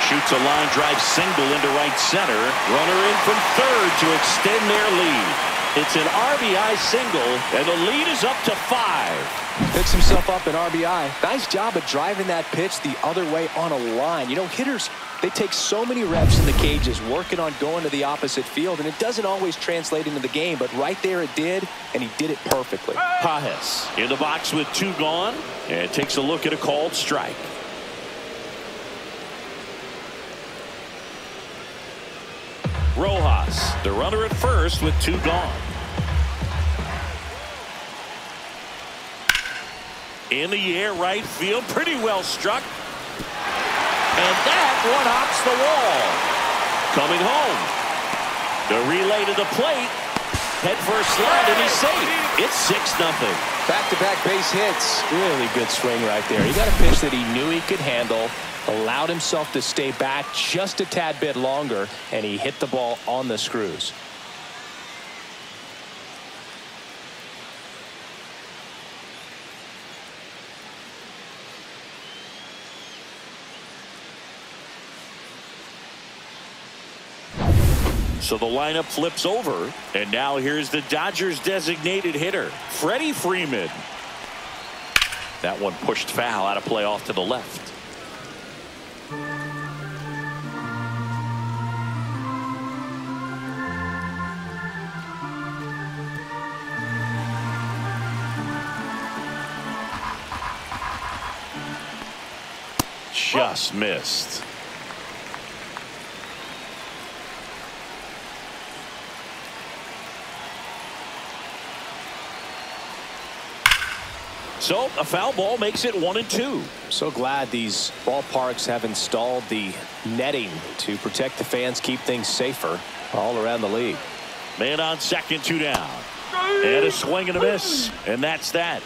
Shoots a line drive single into right center. Runner in from third to extend their lead. It's an RBI single, and the lead is up to 5. Picks himself up an RBI. Nice job of driving that pitch the other way on a line. You know, hitters, they take so many reps in the cages working on going to the opposite field, and it doesn't always translate into the game, but right there it did, and he did it perfectly. Pages in the box with 2 gone, and takes a look at a called strike. Rojas, the runner at first with 2 gone. In the air, right field, pretty well struck. And that one hops the wall. Coming home. The relay to the plate. Head first slide, and he's safe. It's 6-0. Back-to-back base hits. Really good swing right there. He got a pitch that he knew he could handle, allowed himself to stay back just a tad bit longer, and he hit the ball on the screws. So the lineup flips over, and now here's the Dodgers designated hitter, Freddie Freeman. That one pushed foul, out of play off to the left. Just missed. So a foul ball makes it 1-2. So glad these ballparks have installed the netting to protect the fans, keep things safer all around the league. Man on second, 2 down. And a swing and a miss. And that's that.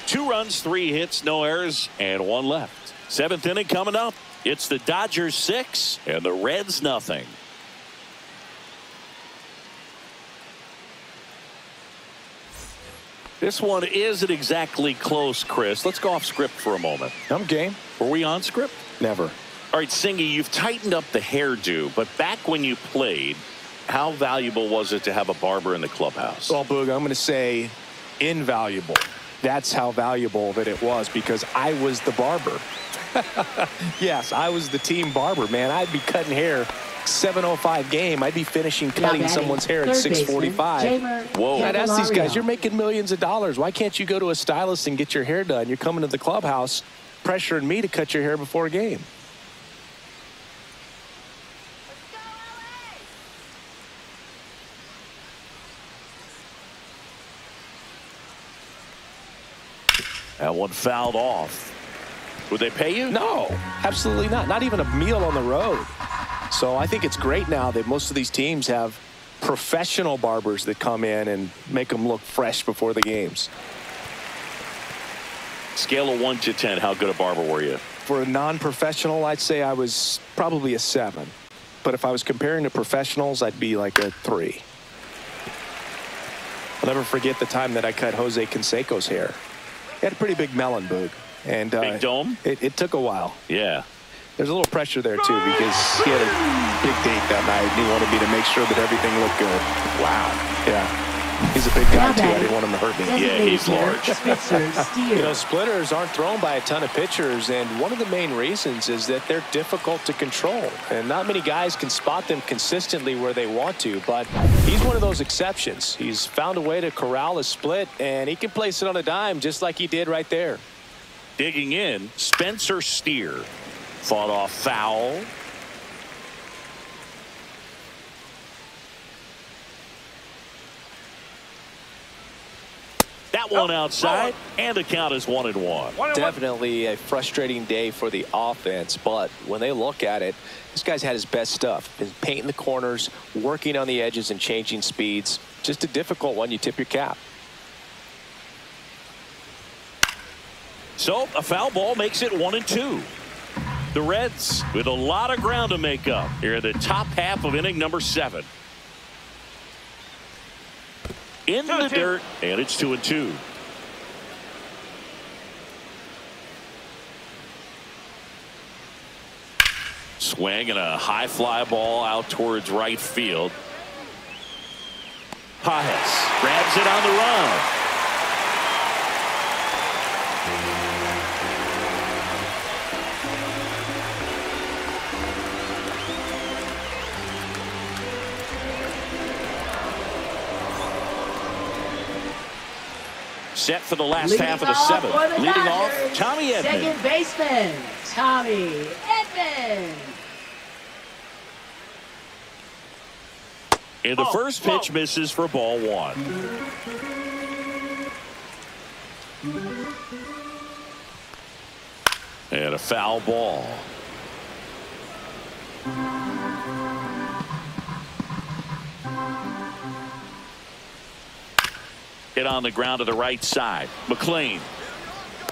2 runs, 3 hits, no errors, and 1 left. 7th inning coming up. It's the Dodgers 6 and the Reds nothing. This one isn't exactly close, Chris. Let's go off script for a moment. I'm game. Were we on script? Never. All right, Singy, you've tightened up the hairdo, but back when you played, how valuable was it to have a barber in the clubhouse? Well, Boog, I'm going to say invaluable. That's how valuable that it was, because I was the barber. Yes, I was the team barber, man. I'd be cutting hair 7:05 game. I'd be finishing cutting someone's hair at 6:45. Whoa. I'd ask these guys, you're making millions of dollars. Why can't you go to a stylist and get your hair done? You're coming to the clubhouse pressuring me to cut your hair before a game. That one fouled off. Would they pay you? No, absolutely not. Not even a meal on the road. So I think it's great now that most of these teams have professional barbers that come in and make them look fresh before the games. Scale of 1 to 10, how good a barber were you? For a non-professional, I'd say I was probably a 7. But if I was comparing to professionals, I'd be like a 3. I'll never forget the time that I cut Jose Canseco's hair. He had a pretty big melon, Boog. And big dome? It took a while. Yeah. There's a little pressure there, too, because he had a big date that night, and he wanted me to make sure that everything looked good. Wow. Yeah. He's a big guy, too. I didn't want him to hurt me. Yeah, he's large. You know, splitters aren't thrown by a ton of pitchers, and one of the main reasons is that they're difficult to control. And not many guys can spot them consistently where they want to, but he's one of those exceptions. He's found a way to corral a split, and he can place it on a dime just like he did right there. Digging in, Spencer Steer. Fought off foul. That one outside, and the count is 1-1. Definitely a frustrating day for the offense, but when they look at it, this guy's had his best stuff. Been painting the corners, working on the edges, and changing speeds. Just a difficult one. You tip your cap. So a foul ball makes it 1-2. The Reds with a lot of ground to make up here in the top half of inning number 7. in the dirt, and it's 2-2. Swing and a high fly ball out towards right field. Pajes grabs it on the run. Set for the last half of the seventh. Leading off, Tommy Edman. Second baseman, Tommy Edman. And the first pitch misses for ball one. And a foul ball. Hit on the ground to the right side. McLean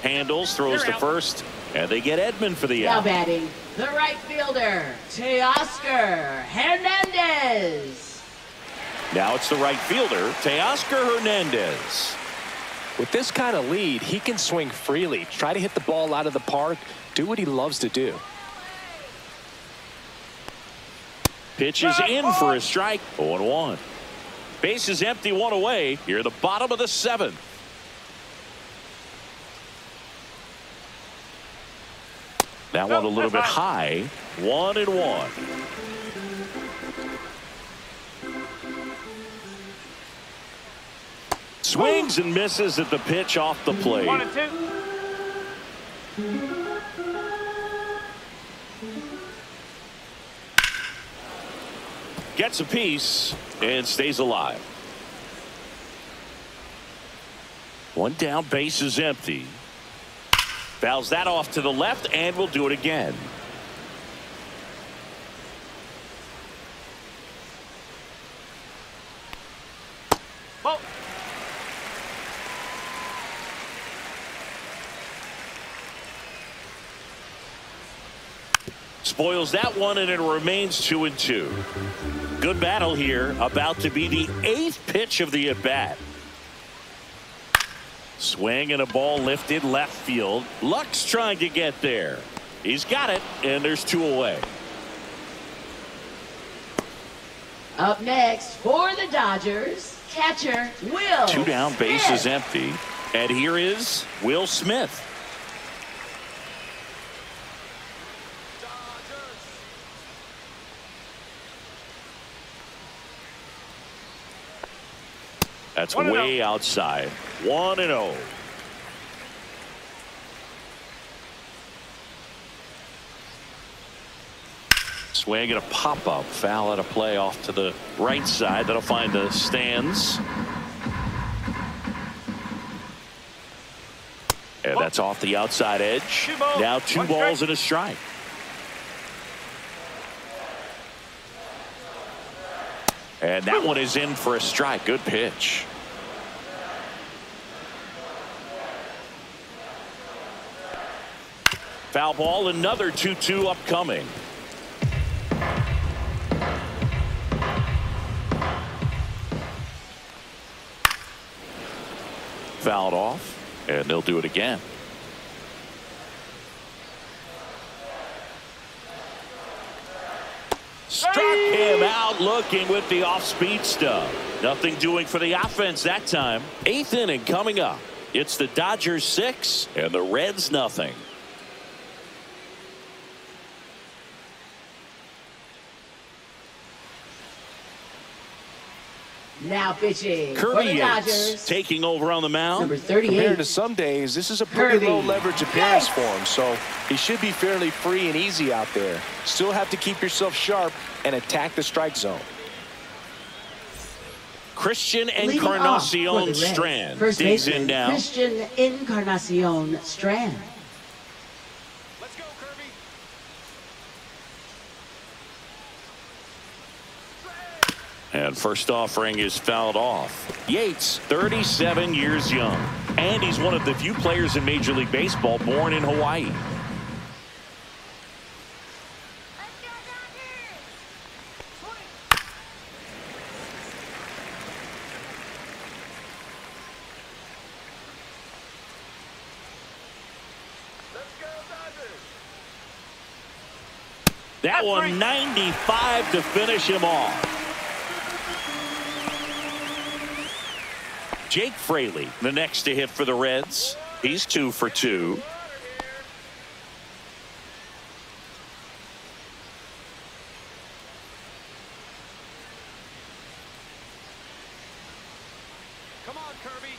handles, throws to first, and they get Edman for the Now out. batting, the right fielder, Teoscar Hernandez. Now it's the right fielder, Teoscar Hernandez. With this kind of lead, he can swing freely, try to hit the ball out of the park, do what he loves to do. Pitch is in for a strike. 0-1. Base is empty, one away. Here at the bottom of the seventh. That one a little bit high. 1-1. Swings and misses at the pitch off the plate. 1-2. Gets a piece and stays alive. One down, base is empty. Fouls that off to the left and will do it again. Ball. Spoils that one, and it remains 2-2. Good battle here. About to be the 8th pitch of the at-bat. Swing and a ball lifted left field. Luck's trying to get there. He's got it, and there's 2 away. Up next for the Dodgers, catcher Will 2 down, base Smith. is empty. And here is Will Smith. That's 1-0. way outside. 1-0. Swing and a pop-up. Foul at a play off to the right side. That'll find the stands. And that's off the outside edge. 2 balls, Now 2 1 balls strike. and a strike. And that one is in for a strike. Good pitch. Foul ball, another 2-2 upcoming. Fouled off, and they'll do it again. Struck him out looking with the off-speed stuff. Nothing doing for the offense that time. 8th inning coming up. It's the Dodgers 6 and the Reds nothing. Now pitching for Kirby the Yates Dodgers, taking over on the mound. number Compared 38. to some days, this is a pretty Kirby low leverage appearance Yates. for him, so he should be fairly free and easy out there. Still have to keep yourself sharp and attack the strike zone. Christian Leading off for the Encarnacion Reds, Strand first digs baseman, in now. Christian Encarnacion Strand. Let's go, Kirby. And first offering is fouled off. Yates, 37 years young. And he's one of the few players in Major League Baseball born in Hawaii. That one 95 to finish him off. Jake Fraley, the next to hit for the Reds. He's 2 for 2. Come on, Kirby.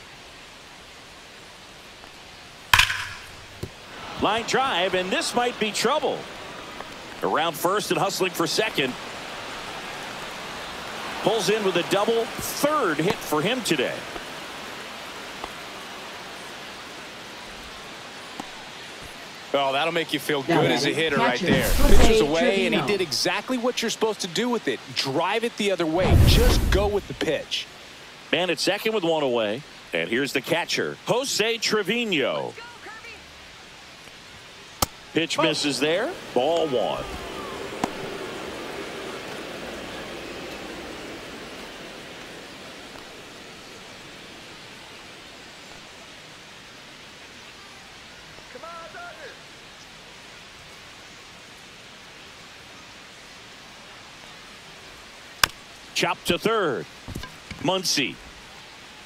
Line drive, and this might be trouble. Around first and hustling for second. Pulls in with a double. Third hit for him today. Oh, that'll make you feel good as a hitter right there. Pitcher's away, and he did exactly what you're supposed to do with it. Drive it the other way. Just go with the pitch. Man at second with one away. And here's the catcher, Jose Trevino. Pitch misses there. Ball 1. Chop to third. Muncy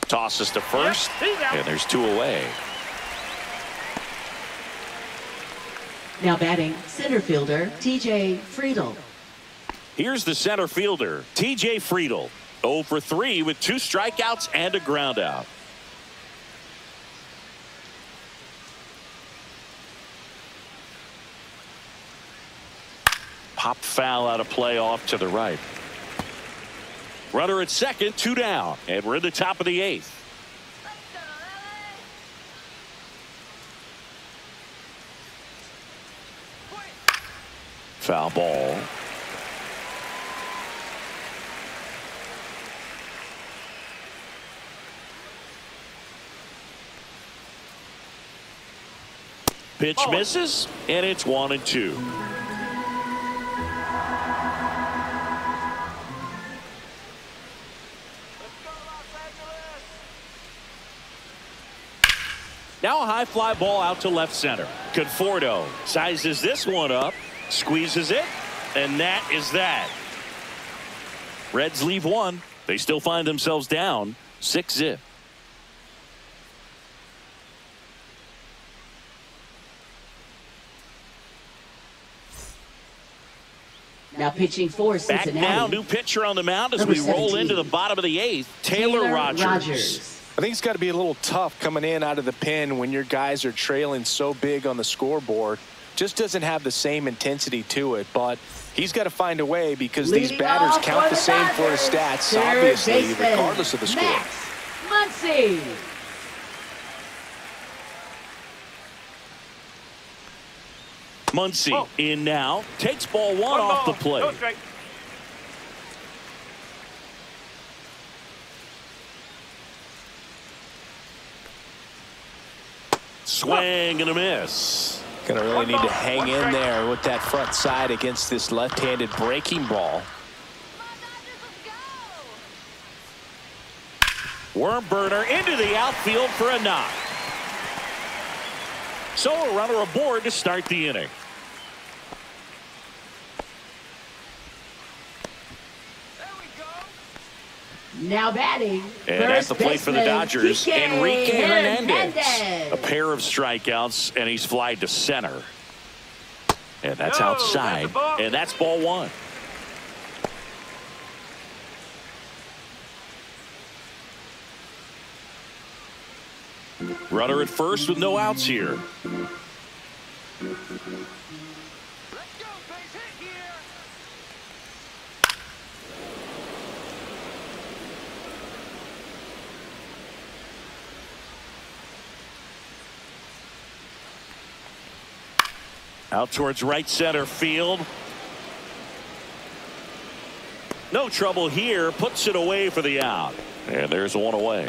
tosses to first, and there's 2 away. Now batting, center fielder T.J. Friedel. Here's the center fielder, T.J. Friedel. 0 for 3 with 2 strikeouts and a ground out. Pop foul out of play off to the right. Runner at second, 2 down, and we're in the top of the 8th. Foul ball. Pitch misses, and it's 1-2. Now a high fly ball out to left center. Conforto sizes this one up, squeezes it, and that is that. Reds leave 1. They still find themselves down 6-0. Now pitching for Cincinnati. Back now, new pitcher on the mound as Number we roll 17. into the bottom of the 8th. Taylor Rogers. I think it's got to be a little tough coming in out of the pen when your guys are trailing so big on the scoreboard. Just doesn't have the same intensity to it, but he's got to find a way because these batters count the same for his stats, obviously, regardless of the score. Muncy. Muncy in now. Takes ball 1 off the plate. Go straight. Swing and a miss. Gonna really need to hang in there with that front side against this left-handed breaking ball. Worm burner into the outfield for a knock. So a runner aboard to start the inning. Now batting. And at the plate for the Dodgers, Enrique Hernandez. Hernandez. A pair of strikeouts, and he's flied to center. And that's outside, and that's ball 1. Runner at first with no outs here. Out towards right center field. No trouble here. Puts it away for the out. And there's 1 away.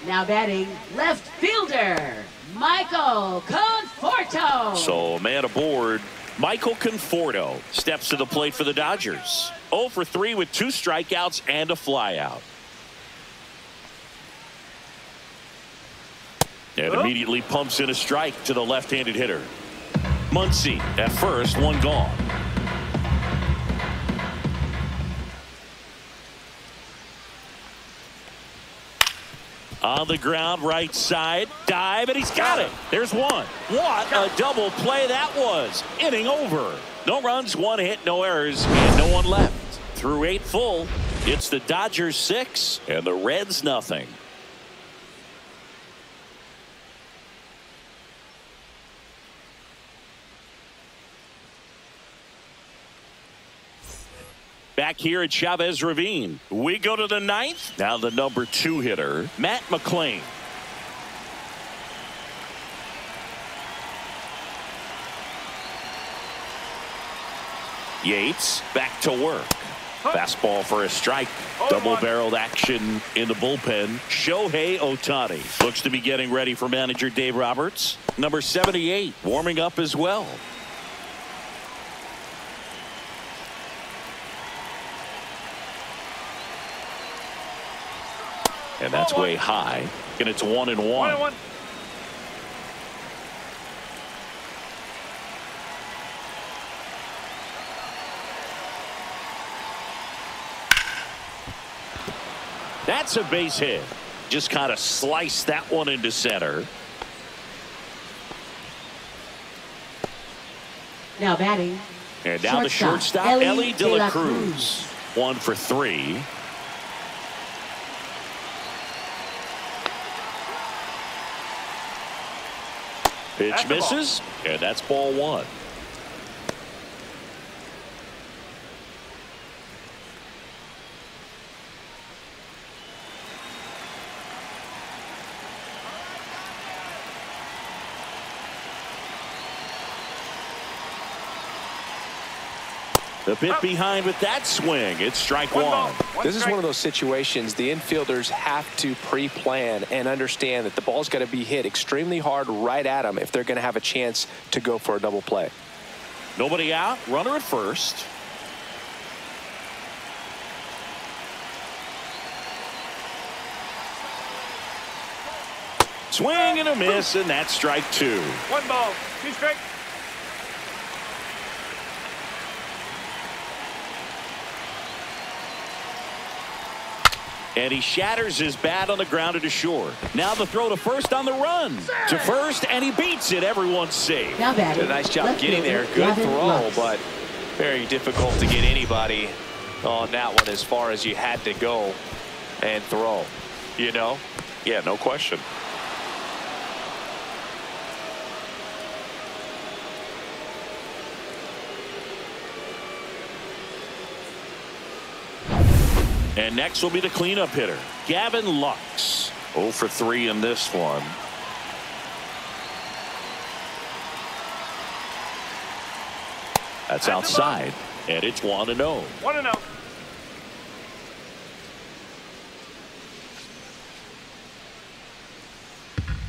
Now batting left fielder Michael Conforto. So a man aboard. Michael Conforto steps to the plate for the Dodgers. 0 for 3 with 2 strikeouts and a flyout. And immediately pumps in a strike to the left-handed hitter. Muncy at first, one gone. On the ground, right side, dive, and he's got it. There's one. What a double play that was. Inning over. No runs, one hit, no errors, and no one left. Through 8 full, it's the Dodgers 6 and the Reds nothing. Back here at Chavez Ravine, we go to the 9th. Now the number 2 hitter, Matt McClain. Yates back to work. Fastball for a strike. Double-barreled action in the bullpen. Shohei Ohtani looks to be getting ready for manager Dave Roberts. Number 78 warming up as well. And that's way high. And it's 1-1. That's a base hit. Just kind of sliced that one into center. Now batting. And now the shortstop, Ellie De La Cruz. 1 for 3. Pitch misses, and that's ball 1. The bit behind with that swing. It's strike 1. This is one of those situations the infielders have to pre-plan and understand that the ball's got to be hit extremely hard right at them if they're going to have a chance to go for a double play. Nobody out. Runner at first. Swing and a miss, and that's strike 2. 1 ball, 2 strikes. And he shatters his bat on the ground to short. Now the throw to first on the run. To first, and he beats it. Everyone's safe. Now batting. Did a nice job getting there. Good Gavin throw, Lux. but very difficult to get anybody on that one as far as you had to go and throw. You know? Yeah, no question. And next will be the cleanup hitter, Gavin Lux. 0 for 3 in this one. That's outside, and it's 1-0. 1-0.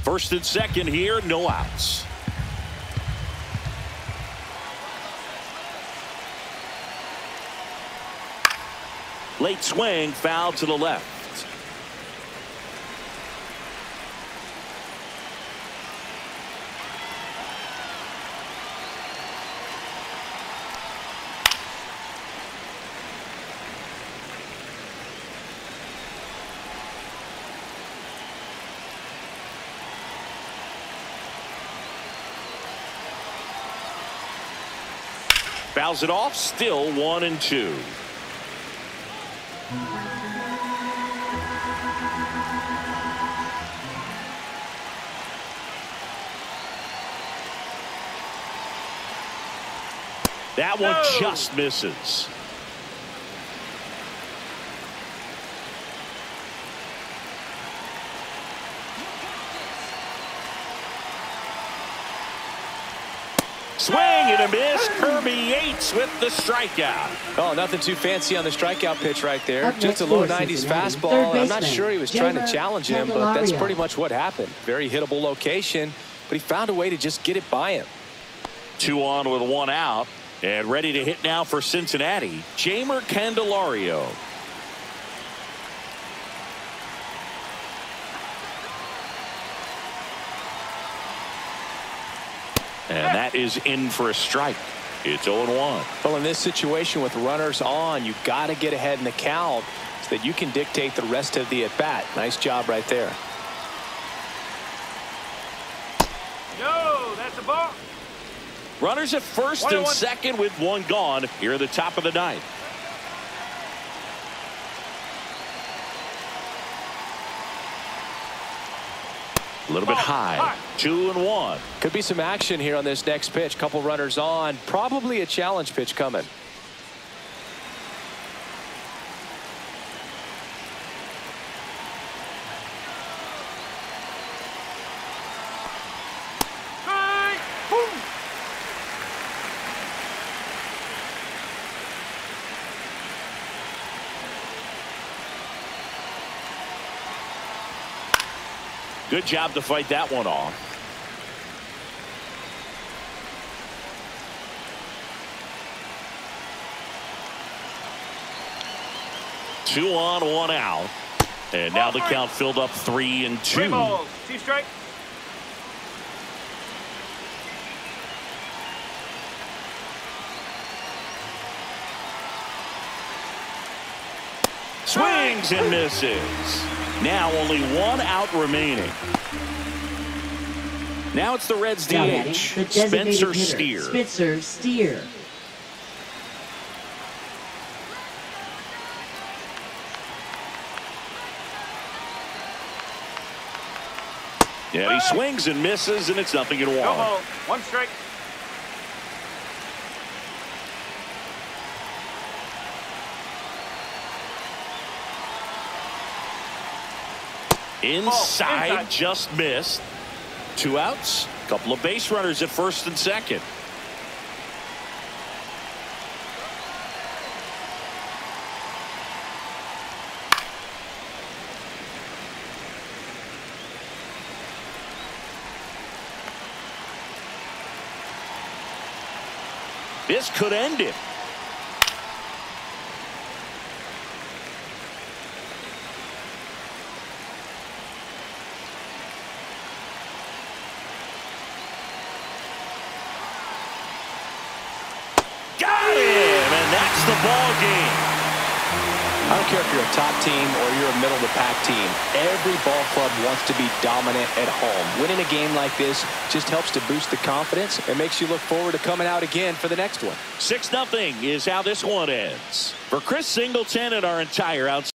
First and second here, no outs. Late swing, foul to the left. Fouls it off, still 1-2. That one just misses. Swing and a miss. Kirby Yates with the strikeout. Oh, nothing too fancy on the strikeout pitch right there. Up Just a next low for 90s Cincinnati, fastball. third I'm not baseman, sure he was trying to Jeimer challenge him, but that's Candelario. pretty much what happened. Very hittable location, but he found a way to just get it by him. 2 on with 1 out. And ready to hit now for Cincinnati, Jeimer Candelario. And that is in for a strike. It's 0-1. Well, in this situation with runners on, you got to get ahead in the count so that you can dictate the rest of the at-bat. Nice job right there. Yo, that's a ball. Runners at first and second with one gone here at the top of the ninth. A little bit high. 2-1. Could be some action here on this next pitch. Couple runners on. Probably a challenge pitch coming. Good job to fight that one off. Two on, one out. And now the count filled up 3-2. 3 balls. 2 strikes. Swings and misses. Now only one out remaining. Now it's the Reds DH, Spencer Steer. Spencer Steer. Yeah, he swings and misses, and it's 0-1. No ball. 1 strike. Inside, just missed. 2 outs. Couple of base runners at first and second. This could end it. The ball game. I don't care if you're a top team or you're a middle of the pack team. Every ball club wants to be dominant at home. Winning a game like this just helps to boost the confidence and makes you look forward to coming out again for the next one. 6-0 is how this one ends. For Chris Singleton and our entire outside